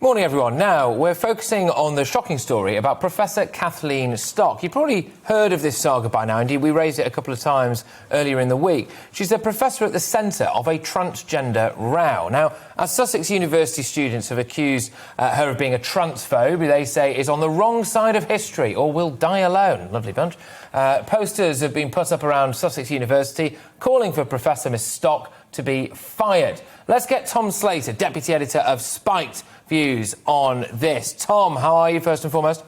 Morning, everyone. Now, we're focusing on the shocking story about Professor Kathleen Stock. You've probably heard of this saga by now. Indeed, we raised it a couple of times earlier in the week. She's a professor at the centre of a transgender row. Now, as Sussex University students have accused her of being a transphobe, who they say is on the wrong side of history or will die alone. Lovely bunch. Posters have been put up around Sussex University calling for Professor Miss Stock to be fired. Let's get Tom Slater, Deputy Editor of Spiked, views on this. Tom, how are you, first and foremost?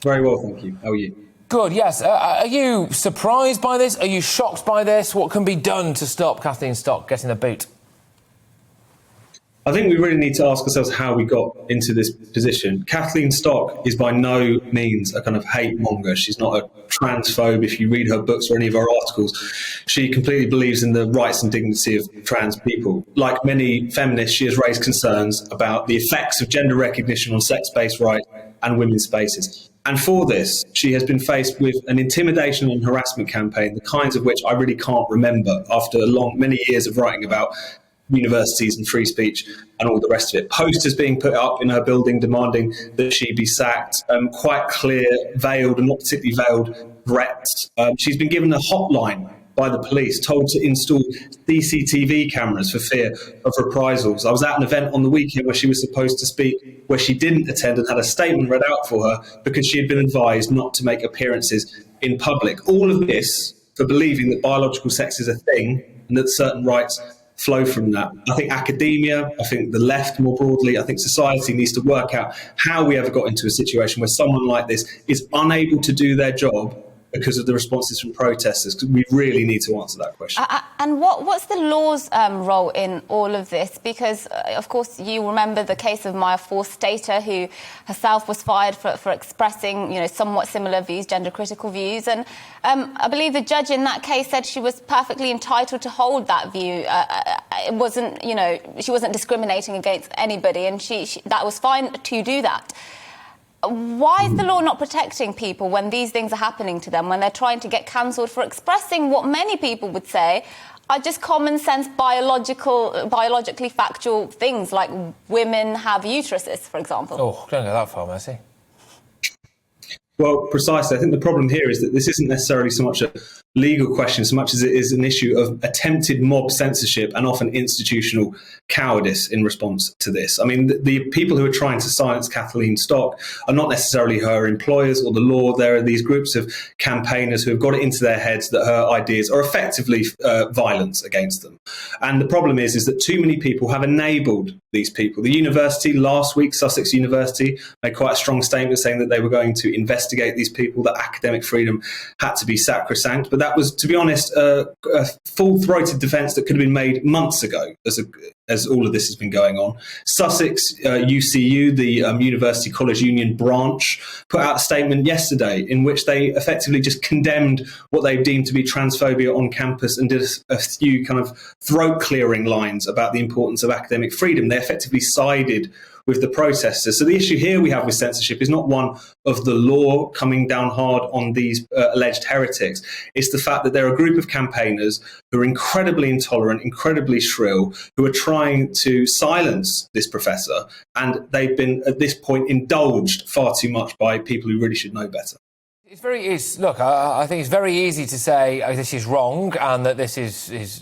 Very well, thank you. How are you? Good, yes. Are you surprised by this? Are you shocked by this? What can be done to stop Kathleen Stock getting the boot? I think we really need to ask ourselves how we got into this position. Kathleen Stock is by no means a kind of hate-monger. She's not a transphobe. If you read her books or any of her articles, she completely believes in the rights and dignity of trans people. Like many feminists, she has raised concerns about the effects of gender recognition on sex-based rights and women's spaces. And for this, she has been faced with an intimidation and harassment campaign, the kinds of which I really can't remember after many years of writing about universities and free speech and all the rest of it. Posters being put up in her building demanding that she be sacked, quite clear, veiled and not particularly veiled threats. She's been given a hotline by the police, told to install CCTV cameras for fear of reprisals. I was at an event on the weekend where she was supposed to speak, where she didn't attend and had a statement read out for her because she had been advised not to make appearances in public. All of this for believing that biological sex is a thing and that certain rights flow from that. I think academia, I think the left more broadly, I think society needs to work out how we ever got into a situation where someone like this is unable to do their job because of the responses from protesters, because we really need to answer that question. And what's the law's role in all of this? Because, of course, you remember the case of Maya Slater, who herself was fired for expressing, somewhat similar views, gender-critical views. And I believe the judge in that case said she was perfectly entitled to hold that view. It wasn't, she wasn't discriminating against anybody, and that was fine to do that. Why is the law not protecting people when these things are happening to them, when they're trying to get cancelled for expressing what many people would say are just common sense, biologically factual things, like women have uteruses, for example? Oh, don't go that far, Mercy. Well, precisely. I think the problem here is that this isn't necessarily so much a legal question so much as it is an issue of attempted mob censorship and often institutional cowardice in response to this. I mean, the people who are trying to silence Kathleen Stock are not necessarily her employers or the law. There are these groups of campaigners who have got it into their heads that her ideas are effectively violence against them. And the problem is that too many people have enabled these people. The university last week, Sussex University, made quite a strong statement saying that they were going to investigate these people, that academic freedom had to be sacrosanct. But that was, to be honest, a full-throated defence that could have been made months ago as all of this has been going on. Sussex UCU, the University College Union branch, put out a statement yesterday in which they effectively just condemned what they deemed to be transphobia on campus and did a few kind of throat-clearing lines about the importance of academic freedom. They effectively sided with the protesters. So the issue here we have with censorship is not one of the law coming down hard on these alleged heretics. It's the fact that there are a group of campaigners who are incredibly intolerant, incredibly shrill, who are trying to silence this professor, and they've been, at this point, indulged far too much by people who really should know better. Look, I think it's very easy to say this is wrong and that this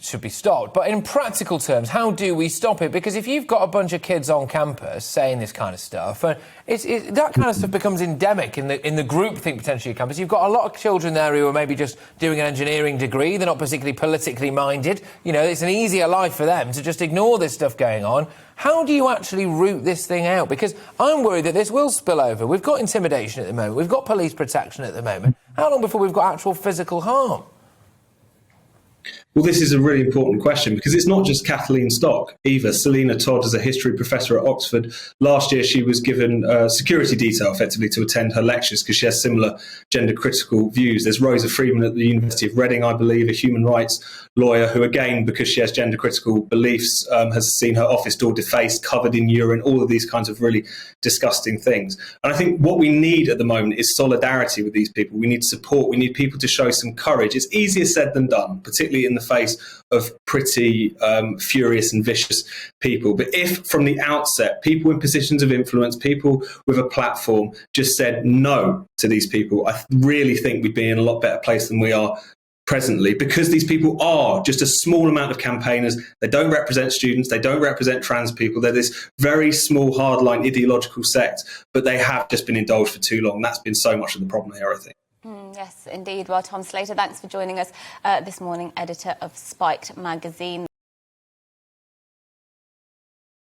should be stopped. But in practical terms, how do we stop it? Because if you've got a bunch of kids on campus saying this kind of stuff, that kind of stuff becomes endemic in the groupthink potentially campus. You've got a lot of children there who are maybe just doing an engineering degree. They're not particularly politically minded. It's an easier life for them to just ignore this stuff going on. How do you actually root this thing out? Because I'm worried that this will spill over. We've got intimidation at the moment. We've got police protection at the moment. How long before we've got actual physical harm? Well, this is a really important question because it's not just Kathleen Stock either. Selina Todd is a history professor at Oxford. Last year, she was given security detail effectively to attend her lectures because she has similar gender critical views. There's Rosa Freeman at the University of Reading, I believe, a human rights lawyer who, again, because she has gender critical beliefs, has seen her office door defaced, covered in urine, all of these kinds of really disgusting things. And I think what we need at the moment is solidarity with these people. We need support. We need people to show some courage. It's easier said than done, particularly in the face of pretty furious and vicious people. But if from the outset, people in positions of influence, people with a platform just said no to these people, I really think we'd be in a lot better place than we are presently, because these people are just a small amount of campaigners. They don't represent students, they don't represent trans people. They're this very small, hardline ideological sect, but they have just been indulged for too long. That's been so much of the problem here, I think. Yes, indeed. Well, Tom Slater, thanks for joining us this morning, editor of Spiked magazine.